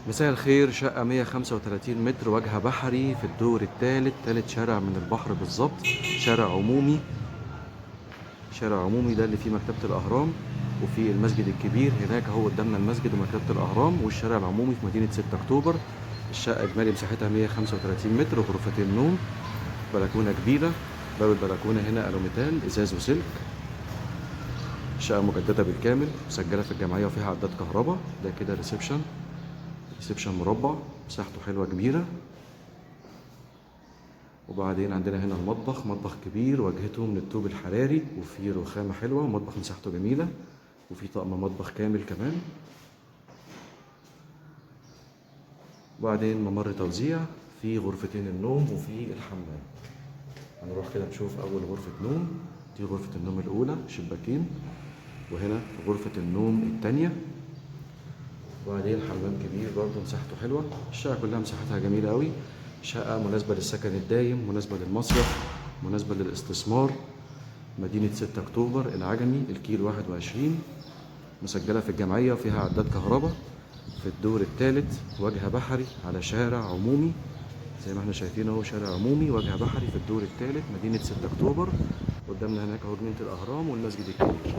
مساء الخير. شقة 135 متر، واجهة بحري، في الدور الثالث، ثالث شارع من البحر بالظبط. شارع عمومي. شارع عمومي ده اللي فيه مكتبة الأهرام، وفي المسجد الكبير هناك اهو قدامنا المسجد ومكتبة الأهرام، والشارع العمومي في مدينة 6 أكتوبر. الشقة إجمالي مساحتها 135 متر، غرفتين نوم، بلكونة كبيرة. باب البلكونة هنا ألوميتال، إزاز وسلك. الشقة مجددة بالكامل، مسجلة في الجمعية وفيها عداد كهرباء. ده كده ريسبشن. ريسبشن مربع، مساحته حلوة كبيرة. وبعدين عندنا هنا المطبخ، مطبخ كبير واجهته من الطوب الحراري وفيه رخامة حلوة، ومطبخ مساحته جميلة، وفيه طقم مطبخ كامل كمان. وبعدين ممر توزيع، فيه غرفتين النوم وفيه الحمام. هنروح كده نشوف أول غرفة نوم. دي غرفة النوم الأولى، شباكين. وهنا غرفة النوم التانية. وبعدين حمام كبير برضه مساحته حلوة. الشقة كلها مساحتها جميلة قوي. شقة مناسبة للسكن الدايم، مناسبة للمصيف، مناسبة للاستثمار. مدينة 6 أكتوبر، العجمي، الكيلو 21. مسجلة في الجمعية وفيها عداد كهرباء. في الدور الثالث، واجهة بحري على شارع عمومي. زي ما احنا شايفين اهو، شارع عمومي واجهة بحري في الدور الثالث، مدينة 6 أكتوبر. قدامنا هناك اهو جنينة الأهرام والمسجد الكبير.